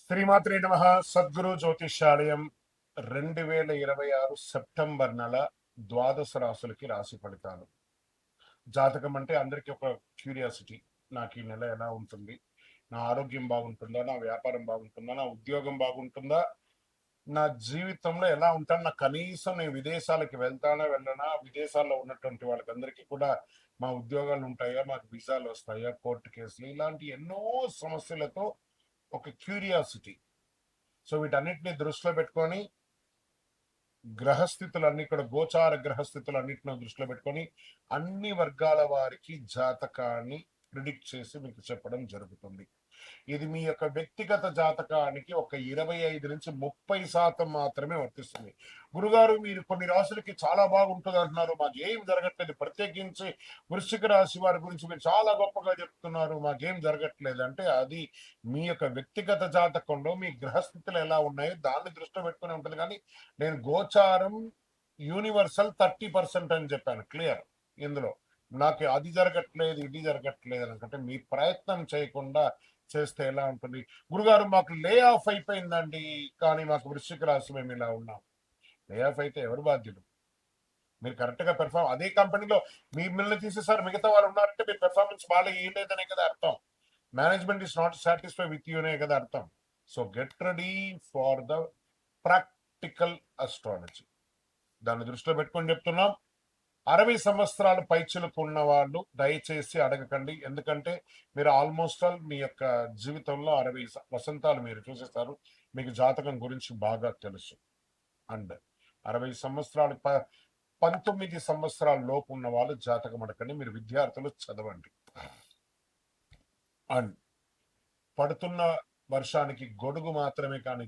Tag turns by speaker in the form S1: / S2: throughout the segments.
S1: శ్రీమాత్రే నమః. సద్గురు జ్యోతిష్యాలయం 2026 సెప్టెంబర్ నెల ద్వాదశ రాశులకి రాశి ఫలితాలు. జాతకం అంటే అందరికీ ఒక క్యూరియాసిటీ. నాకు ఈ నెల ఎలా ఉంటుంది, నా ఆరోగ్యం బాగుంటుందా, నా వ్యాపారం బాగుంటుందా, నా ఉద్యోగం బాగుంటుందా, నా జీవితంలో ఎలా ఉంటాను, నా కనీసం నేను విదేశాలకి వెళ్తానా వెళ్ళనా, విదేశాల్లో ఉన్నటువంటి వాళ్ళకందరికీ కూడా మా ఉద్యోగాలు ఉంటాయా, మాకు వీసాలు వస్తాయా, కోర్టు కేసులు, ఇలాంటి ఎన్నో సమస్యలతో ఒక క్యూరియాసిటీ. సో వీటన్నిటిని దృష్టిలో పెట్టుకొని గ్రహస్థితులన్నీ కూడా గోచార గ్రహస్థితులన్నిటిని దృష్టిలో పెట్టుకొని అన్ని వర్గాల వారికి జాతకాన్ని ప్రిడిక్ట్ చేసి మీకు చెప్పడం జరుగుతుంది. ఇది మీ యొక్క వ్యక్తిగత జాతకానికి ఒక 25 నుంచి 30% మాత్రమే వర్తిస్తుంది. గురుగారు, మీరు కొన్ని రాశులకి చాలా బాగుంటుంది అంటున్నారు, మాకేం జరగట్లేదు, ప్రత్యేకించి వృశ్చిక రాశి వారి గురించి మీరు చాలా గొప్పగా చెప్తున్నారు, మాకేం జరగట్లేదు అంటే అది మీ యొక్క వ్యక్తిగత జాతకంలో మీ గ్రహస్థితులు ఎలా ఉన్నాయో దాన్ని దృష్టిలో పెట్టుకుని ఉంటుంది. కానీ నేను గోచారం యూనివర్సల్ 30% అని చెప్పాను, క్లియర్. ఇందులో నాకు అది జరగట్లేదు ఇది జరగట్లేదు అనుకుంటే మీ ప్రయత్నం చేయకుండా చేస్తే ఎలా ఉంటుంది? గురుగారు, మాకు లే ఆఫ్ అయిపోయిందండి, కానీ మాకు వృశ్చిక రాశి మేము ఇలా ఉన్నాం. లే ఆఫ్ అయితే ఎవరు బాధ్యులు? మీరు కరెక్ట్ గా పెర్ఫార్మ్ అదే కంపెనీలో మిమ్మల్ని తీసేసారు, మిగతా వాళ్ళు ఉన్నారంటే మీరు పెర్ఫార్మెన్స్ బాగా ఇవ్వలేదనే కదా అర్థం. Management is not satisfy with యూనే కదా అర్థం. So get ready for the practical astrology. దాన్ని దృష్టిలో పెట్టుకొని చెప్తున్నాం. 60 సంవత్సరాలు పైచిలకు ఉన్న వాళ్ళు దయచేసి అడగకండి. ఎందుకంటే మీరు ఆల్మోస్ట్ ఆల్ మీ యొక్క జీవితంలో 60 వసంతాలు మీరు చూసేస్తారు. మీకు జాతకం గురించి బాగా తెలుసు. అండ్ 60 సంవత్సరాలు 19 సంవత్సరాల లోపు ఉన్న వాళ్ళు జాతకం అడగండి. మీరు విద్యార్థులు చదవండి. అండ్ పడుతున్న వర్షానికి గొడుగు మాత్రమే, కానీ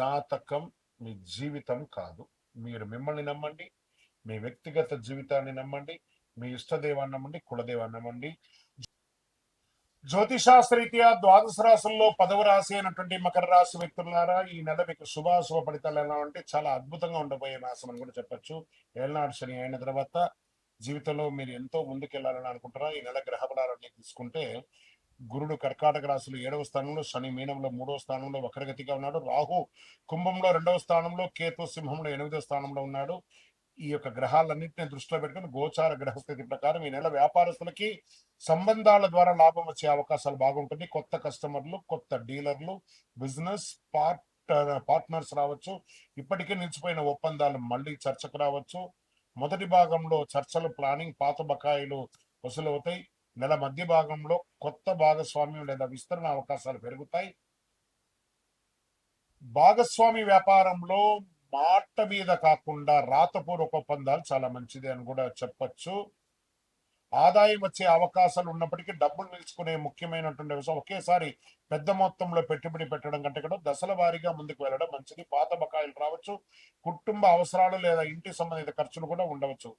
S1: జాతకం మీ జీవితం కాదు. మీరు మిమ్మల్ని నమ్మండి, మీ వ్యక్తిగత జీవితాన్ని నమ్మండి, మీ ఇష్టదేవాన్ని నమ్మండి, కులదేవాన్ని నమ్మండి. జ్యోతిశాస్త్రరీత్యా ద్వాదశ రాశుల్లో 10వ రాశి అయినటువంటి మకర రాశి వ్యక్తులారా, ఈ నెల మీకు శుభాశుభ ఫలితాలు ఎలా అంటే చాలా అద్భుతంగా ఉండబోయే మాసం అని కూడా చెప్పచ్చు. ఏళ్ళనాడు శని అయిన తర్వాత జీవితంలో మీరు ఎంతో ముందుకెళ్లాలని అనుకుంటారా. ఈ నెల గ్రహ బలాలన్నీ తీసుకుంటే గురుడు కర్కాటక రాశిలో 7వ స్థానంలో, శని మీనంలో 3వ స్థానంలో వక్రగతిగా ఉన్నాడు, రాహు కుంభంలో 2వ స్థానంలో, కేతు సింహంలో 8వ స్థానంలో ఉన్నాడు. ఈ యొక్క గ్రహాలన్నింటినీ దృష్టిలో పెట్టుకుని గోచార గ్రహస్థితి ప్రకారం ఈ నెల వ్యాపారస్తులకి సంబంధాల ద్వారా లాభం వచ్చే అవకాశాలు బాగుంటుంది. కొత్త కస్టమర్లు, కొత్త డీలర్లు, బిజినెస్ పార్ట్నర్స్ రావచ్చు. ఇప్పటికే నిలిచిపోయిన ఒప్పందాలు మళ్ళీ చర్చకు రావచ్చు. మొదటి భాగంలో చర్చలు, ప్లానింగ్, పాత బకాయిలు వసూలవుతాయి. నెల మధ్య భాగంలో కొత్త భాగస్వామ్యం లేదా విస్తరణ అవకాశాలు పెరుగుతాయి. భాగస్వామి వ్యాపారంలో మాట మీద కాకుండా రాతపూర్వక ఒప్పందాలు చాలా మంచిది అని కూడా చెప్పచ్చు. ఆదాయం వచ్చే అవకాశాలు ఉన్నప్పటికీ డబ్బులు నిలుచుకునే ముఖ్యమైనటువంటి విషయం ఒకేసారి పెద్ద మొత్తంలో పెట్టుబడి పెట్టడం కంటే కూడా దశల వారీగా ముందుకు వెళ్ళడం మంచిది. పాత బకాయిలు రావచ్చు. కుటుంబ అవసరాలు లేదా ఇంటి సంబంధిత ఖర్చులు కూడా ఉండవచ్చు.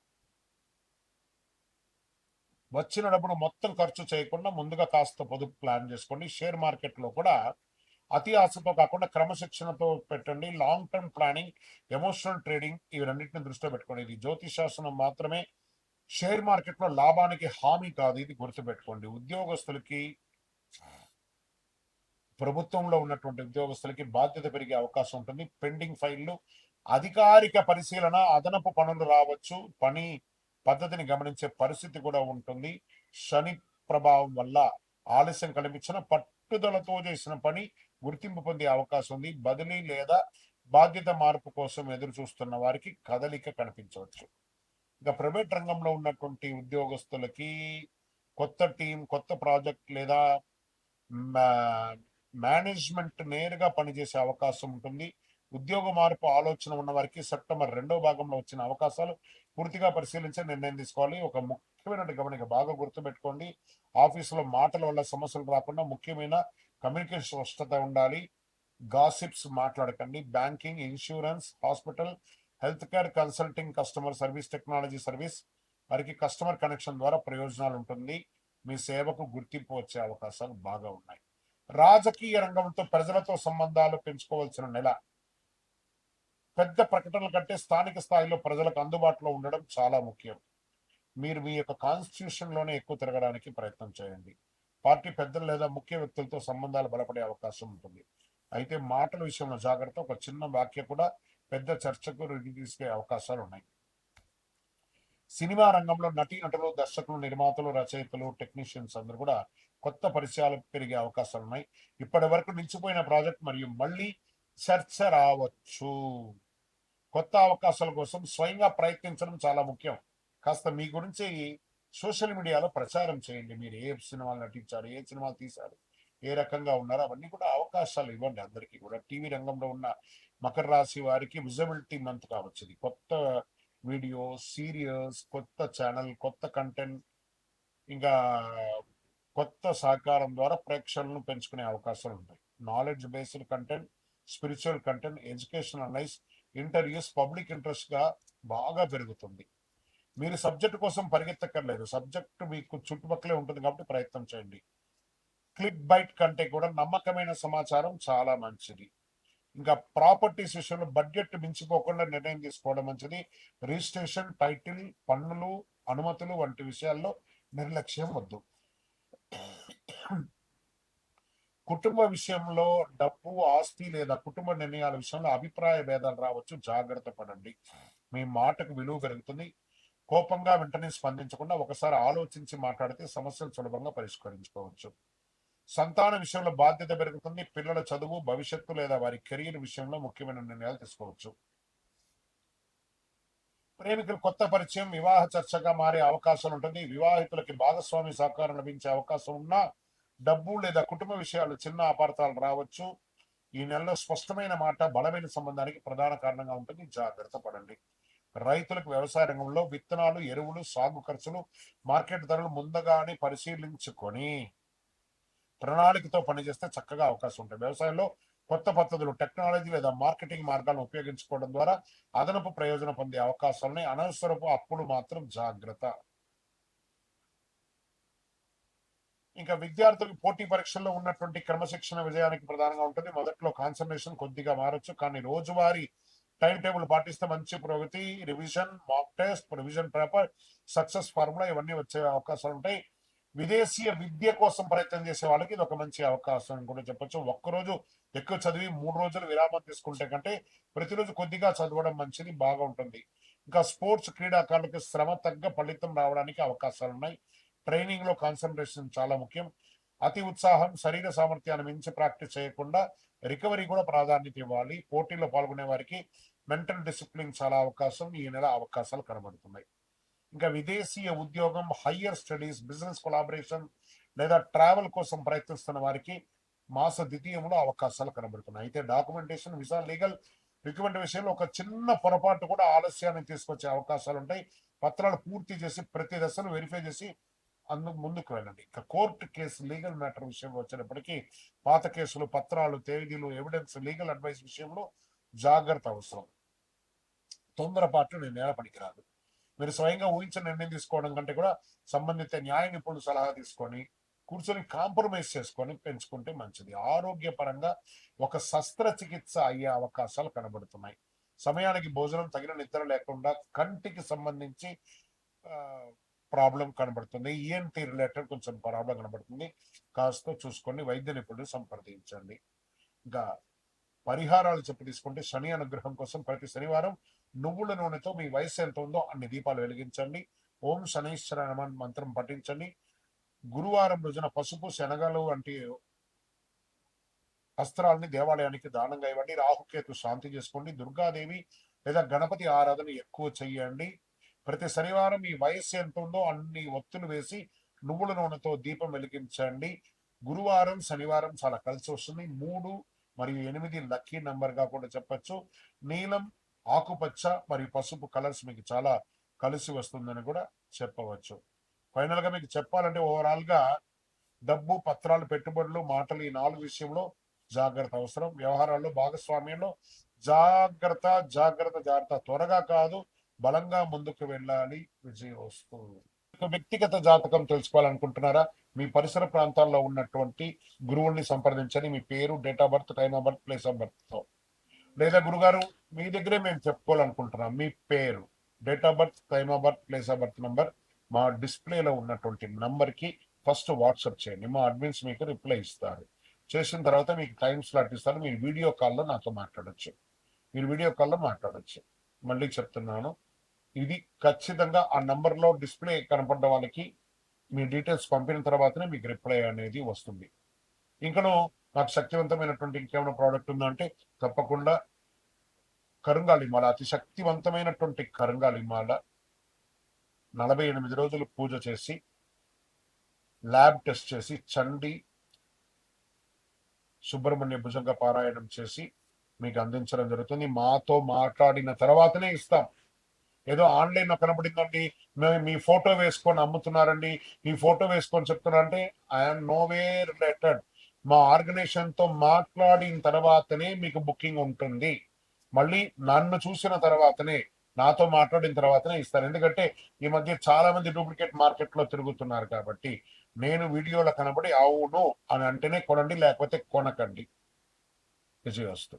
S1: వచ్చిన డబ్బును మొత్తం ఖర్చు చేయకుండా ముందుగా కాస్త పొదుపు ప్లాన్ చేసుకోండి. షేర్ మార్కెట్ లో కూడా అతి ఆశతో కాకుండా క్రమశిక్షణతో పెట్టండి. Long term planning, emotional trading, ఇవి రెండింటిని దృష్టిలో పెట్టుకోండి. ఇది జ్యోతిశాస్త్రం మాత్రమే, షేర్ మార్కెట్ లో లాభానికి హామీ కాదు, ఇది గుర్తుపెట్టుకోండి. ఉద్యోగస్తులకి, ప్రభుత్వంలో ఉన్నటువంటి ఉద్యోగస్తులకి బాధ్యత పెరిగే అవకాశం ఉంటుంది. పెండింగ్ ఫైళ్లు, అధికారిక పరిశీలన, అదనపు పనులు రావచ్చు. పని పద్ధతిని గమనించే పరిస్థితి కూడా ఉంటుంది. శని ప్రభావం వల్ల ఆలస్యం కనిపించిన పట్టుదలతో చేసిన పని గుర్తింపు పొందే అవకాశం ఉంది. బదిలీ లేదా బాధ్యత మార్పు కోసం ఎదురు చూస్తున్న వారికి కదలిక కనిపించవచ్చు. ఇక ప్రైవేట్ రంగంలో ఉన్నటువంటి ఉద్యోగస్తులకి కొత్త టీం, కొత్త ప్రాజెక్ట్ లేదా మేనేజ్మెంట్ నేరుగా పనిచేసే అవకాశం ఉంటుంది. ఉద్యోగ మార్పు ఆలోచన ఉన్న వారికి సెప్టెంబర్ 2వ భాగంలో వచ్చిన అవకాశాలు పూర్తిగా పరిశీలించి నిర్ణయం తీసుకోవాలి. ఒక ముఖ్యమైన గమనిక బాగా గుర్తుపెట్టుకోండి. ఆఫీసులో మాటల వల్ల సమస్యలు రాకుండా ముఖ్యమైన కమ్యూనికేషన్ స్పష్టత ఉండాలి. గాసిప్స్ మాట్లాడకండి. Banking, insurance, hospital, health care, consulting, customer service, technology service వారికి కస్టమర్ కనెక్షన్ ద్వారా ప్రయోజనాలు ఉంటుంది. మీ సేవకు గుర్తింపు వచ్చే అవకాశాలు బాగా ఉన్నాయి. రాజకీయ రంగంతో ప్రజలతో సంబంధాలు పెంచుకోవాల్సిన నెల. పెద్ద ప్రకటనల కంటే స్థానిక స్థాయిలో ప్రజలకు అందుబాటులో ఉండడం చాలా ముఖ్యం. మీరు మీ యొక్క కాన్స్టిట్యూషన్ లోనే ఎక్కువ తిరగడానికి ప్రయత్నం చేయండి. పార్టీ పెద్దలు లేదా ముఖ్య వ్యక్తులతో సంబంధాలు బలపడే అవకాశం ఉంటుంది. అయితే మాటల విషయంలో జాగ్రత్త. ఒక చిన్న వాక్య కూడా పెద్ద చర్చకు తీసుకే అవకాశాలు ఉన్నాయి. సినిమా రంగంలో నటీనటులు, దర్శకులు, నిర్మాతలు, రచయితలు, టెక్నీషియన్స్ అందరూ కూడా కొత్త పరిచయాలు పెరిగే అవకాశాలు ఉన్నాయి. ఇప్పటి వరకు నిలిచిపోయిన ప్రాజెక్ట్ మరియు మళ్ళీ చర్చ రావచ్చు. కొత్త అవకాశాల కోసం స్వయంగా ప్రయత్నించడం చాలా ముఖ్యం. కాస్త మీ గురించి సోషల్ మీడియాలో ప్రచారం చేయండి. మీరు ఏ సినిమాలు నటించారు, ఏ సినిమాలు తీశారు, ఏ రకంగా ఉన్నారు, అవన్నీ కూడా అవకాశాలు ఇవ్వండి అందరికీ కూడా. టీవీ రంగంలో ఉన్న మకర రాశి వారికి విజిబిలిటీ మంత్ కావచ్చు ఇది. కొత్త వీడియో, సీరియల్స్, కొత్త ఛానల్, కొత్త కంటెంట్, ఇంకా కొత్త సహకారం ద్వారా ప్రేక్షకులను పెంచుకునే అవకాశాలు ఉంటాయి. Knowledge based content, spiritual content, education analyse, interviews public interest గా బాగా పెరుగుతుంది. మీరు సబ్జెక్ట్ కోసం పరిగెత్తక్కర్లేదు. సబ్జెక్ట్ మీకు చుట్టుపక్కలే ఉంటుంది కాబట్టి ప్రయత్నం చేయండి. క్లిక్ బైట్ కంటే కూడా నమ్మకమైన సమాచారం చాలా మంచిది. ఇంకా ప్రాపర్టీస్ విషయంలో బడ్జెట్ మించిపోకుండా నిర్ణయం తీసుకోవడం మంచిది. రిజిస్ట్రేషన్, టైటిల్, పన్నులు, అనుమతులు వంటి విషయాల్లో నిర్లక్ష్యం వద్దు. కుటుంబ విషయంలో డబ్బు, ఆస్తి లేదా కుటుంబ నిర్ణయాల విషయంలో అభిప్రాయ భేదాలు రావచ్చు. జాగ్రత్త పడండి. మీ మాటకు విలువ పెరుగుతుంది. కోపంగా వెంటనే స్పందించకుండా ఒకసారి ఆలోచించి మాట్లాడితే సమస్యలు సులభంగా పరిష్కరించుకోవచ్చు. సంతాన విషయంలో బాధ్యత పెరుగుతుంది. పిల్లల చదువు, భవిష్యత్తు లేదా వారి కెరీర్ విషయంలో ముఖ్యమైన నిర్ణయాలు తీసుకోవచ్చు. ప్రేమికులు కొత్త పరిచయం వివాహ చర్చగా మారే అవకాశం ఉంటుంది. వివాహితులకి భాగస్వామి సహకారం లభించే అవకాశం ఉన్నా డబ్బు లేదా కుటుంబ విషయాలు చిన్న అపార్థాలు రావచ్చు. ఈ నెలలో స్పష్టమైన మాట బలమైన సంబంధానికి ప్రధాన కారణంగా ఉంటుంది. జాగ్రత్త పడండి. రైతులకు వ్యవసాయ రంగంలో విత్తనాలు, ఎరువులు, సాగు ఖర్చులు, మార్కెట్ ధరలు ముందుగానే పరిశీలించుకొని ప్రణాళికతో పనిచేస్తే చక్కగా అవకాశం ఉంటాయి. వ్యవసాయంలో కొత్త పద్ధతులు, టెక్నాలజీ లేదా మార్కెటింగ్ మార్గాలను ఉపయోగించుకోవడం ద్వారా అదనపు ప్రయోజనం పొందే అవకాశాలని. అనవసరపు అప్పులు మాత్రం జాగ్రత్త. ఇంకా విద్యార్థులకు పోటీ పరీక్షల్లో ఉన్నటువంటి క్రమశిక్షణ విజయానికి ప్రధానంగా ఉంటుంది. మొదట్లో కాన్సన్ట్రేషన్ కొద్దిగా మారచ్చు, కానీ రోజువారీ టైం టేబుల్ పాటిస్తే మంచి ప్రగతి. Revision, mock test, revision paper, success formula ఇవన్నీ వచ్చే అవకాశాలు ఉంటాయి. విదేశీయ విద్య కోసం ప్రయత్నం చేసే వాళ్ళకి ఇది ఒక మంచి అవకాశం అని కూడా చెప్పొచ్చు. ఒక్కరోజు ఎక్కువ చదివి 3 రోజులు విరామం తీసుకుంటే కంటే ప్రతిరోజు కొద్దిగా చదవడం మంచిది, బాగా ఉంటుంది. ఇంకా స్పోర్ట్స్, క్రీడాకారులకు శ్రమ తగ్గ ఫలితం రావడానికి అవకాశాలు ఉన్నాయి. ట్రైనింగ్ లో కాన్సన్ట్రేషన్ చాలా ముఖ్యం. అతి ఉత్సాహం, శరీర సామర్థ్యాన్ని మించి ప్రాక్టీస్ చేయకుండా రికవరీ కూడా ప్రాధాన్యత ఇవ్వాలి. పోటీలో పాల్గొనే వారికి మెంటల్ డిసిప్లిన్ చాలా అవకాశం ఈ నెల అవకాశాలు కనబడుతున్నాయి. ఇంకా విదేశీయ ఉద్యోగం, హయ్యర్ స్టడీస్, బిజినెస్ కొలాబరేషన్ లేదా ట్రావెల్ కోసం ప్రయత్నిస్తున్న వారికి మాస ద్వితీయంలో అవకాశాలు కనబడుతున్నాయి. అయితే డాక్యుమెంటేషన్, విసా, లీగల్ రికమెండ్ విషయంలో ఒక చిన్న పొరపాటు కూడా ఆలస్యాన్ని తీసుకొచ్చే అవకాశాలు ఉంటాయి. పత్రాలు పూర్తి చేసి ప్రతి దశను వెరిఫై చేసి అందుకు ముందుకు వెళ్ళండి. ఇక కోర్టు కేసు, లీగల్ మ్యాటర్ విషయంలో వచ్చేటప్పటికీ పాత కేసులు, పత్రాలు, తేదీలు, ఎవిడెన్స్, లీగల్ అడ్వైస్ విషయంలో జాగ్రత్త అవసరం. తొందరపాటు నిర్ణయాల పనికిరాదు. మీరు స్వయంగా ఊహించిన నిర్ణయం తీసుకోవడం కంటే కూడా సంబంధిత న్యాయ నిపుణులు సలహా తీసుకొని కూర్చొని కాంప్రమైజ్ చేసుకొని పెంచుకుంటే మంచిది. ఆరోగ్యపరంగా ఒక శస్త్రచికిత్స అయ్యే అవకాశాలు కనబడుతున్నాయి. సమయానికి భోజనం, తగిన నిద్ర లేకుండా కంటికి సంబంధించి ప్రాబ్లం కనబడుతుంది. ఈఎన్టీ రిలేటెడ్ కొంచెం ప్రాబ్లం కనబడుతుంది. కాస్త చూసుకొని వైద్య నిపుణులు సంప్రదించండి. ఇంకా పరిహారాలు చెప్పి తీసుకుంటే శని అనుగ్రహం కోసం ప్రతి శనివారం నువ్వుల నూనెతో మీ వయసు ఎంత ఉందో అన్ని దీపాలు వెలిగించండి. ఓం శనైశ్వర నమః మంత్రం పఠించండి. గురువారం రోజున పసుపు, శనగలు వంటి వస్త్రాలని దేవాలయానికి దానంగా ఇవ్వండి. రాహుకేతు శాంతి చేసుకోండి. దుర్గాదేవి లేదా గణపతి ఆరాధన ఎక్కువ చెయ్యండి. ప్రతి శనివారం మీ వయస్సు ఎంత ఉందో అన్ని ఒత్తులు వేసి నువ్వుల నూనెతో దీపం వెలిగించండి. గురువారం, శనివారం చాలా కలిసి వస్తుంది. 3 మరియు 8 లక్కీ నంబర్ గా కూడా చెప్పచ్చు. నీలం, ఆకుపచ్చ మరియు పసుపు కలర్స్ మీకు చాలా కలిసి వస్తుందని కూడా చెప్పవచ్చు. ఫైనల్ గా మీకు చెప్పాలంటే ఓవరాల్ గా డబ్బు, పత్రాలు, పెట్టుబడులు, మాటలు ఈ 4 విషయంలో జాగ్రత్త అవసరం. వ్యవహారాల్లో భాగస్వామ్యంలో జాగ్రత్త జాగ్రత్త జాగ్రత్త. త్వరగా కాదు, బలంగా ముందుకు వెళ్ళాలి. విజయం వస్తుంది. వ్యక్తిగత జాతకం తెలుసుకోవాలనుకుంటున్నారా? మీ పరిసర ప్రాంతాల్లో ఉన్నటువంటి గురువుల్ని సంప్రదించండి. మీ పేరు, date of birth, time of birth, place of birth తో. లేదా గురుగారు మీ దగ్గరే మేము చెప్పుకోవాలనుకుంటున్నాం, మీ పేరు, date of birth, time of birth, place of birth number మా డిస్ప్లేలో ఉన్నటువంటి నంబర్ కి ఫస్ట్ వాట్సాప్ చేయండి. మా అడ్మిన్స్ మీకు రిప్లై ఇస్తారు. చేసిన తర్వాత మీకు టైం స్లాట్ ఇస్తారు. మీరు వీడియో కాల్లో నాతో మాట్లాడొచ్చు. మళ్ళీ చెప్తున్నాను, ఇది ఖచ్చితంగా ఆ నంబర్లో డిస్ప్లే కనపడ్డ వాళ్ళకి మీ డీటెయిల్స్ పంపిన తర్వాతనే మీకు రిప్లై అనేది వస్తుంది. ఇంకను నాకు శక్తివంతమైనటువంటి ఇంకేమైనా ప్రోడక్ట్ ఉందంటే తప్పకుండా కరుంగాలిమాల, అతి శక్తివంతమైనటువంటి కరుంగాలిమాల 48 రోజులు పూజ చేసి ల్యాబ్ టెస్ట్ చేసి చండి సుబ్రహ్మణ్య భుజంగ పారాయణం చేసి మీకు అందించడం జరుగుతుంది. మాతో మాట్లాడిన తర్వాతనే ఇస్తాం. ఏదో ఆన్లైన్ లో కనబడిందండి, మేము మీ ఫోటో వేసుకొని అమ్ముతున్నారండి, మీ ఫోటో వేసుకొని చెప్తున్నారంటే ఐఎమ్ నోవే రిలేటెడ్. మా ఆర్గనైజేషన్ తో మాట్లాడిన తర్వాతనే మీకు బుకింగ్ ఉంటుంది. మళ్ళీ నన్ను చూసిన తర్వాతనే, నాతో మాట్లాడిన తర్వాతనే ఇస్తారు. ఎందుకంటే ఈ మధ్య చాలా మంది డూప్లికేట్ మార్కెట్ లో తిరుగుతున్నారు కాబట్టి నేను వీడియోలో కనబడి అవును అని అంటేనే కొనండి, లేకపోతే కొనకండి. విజయవస్తు.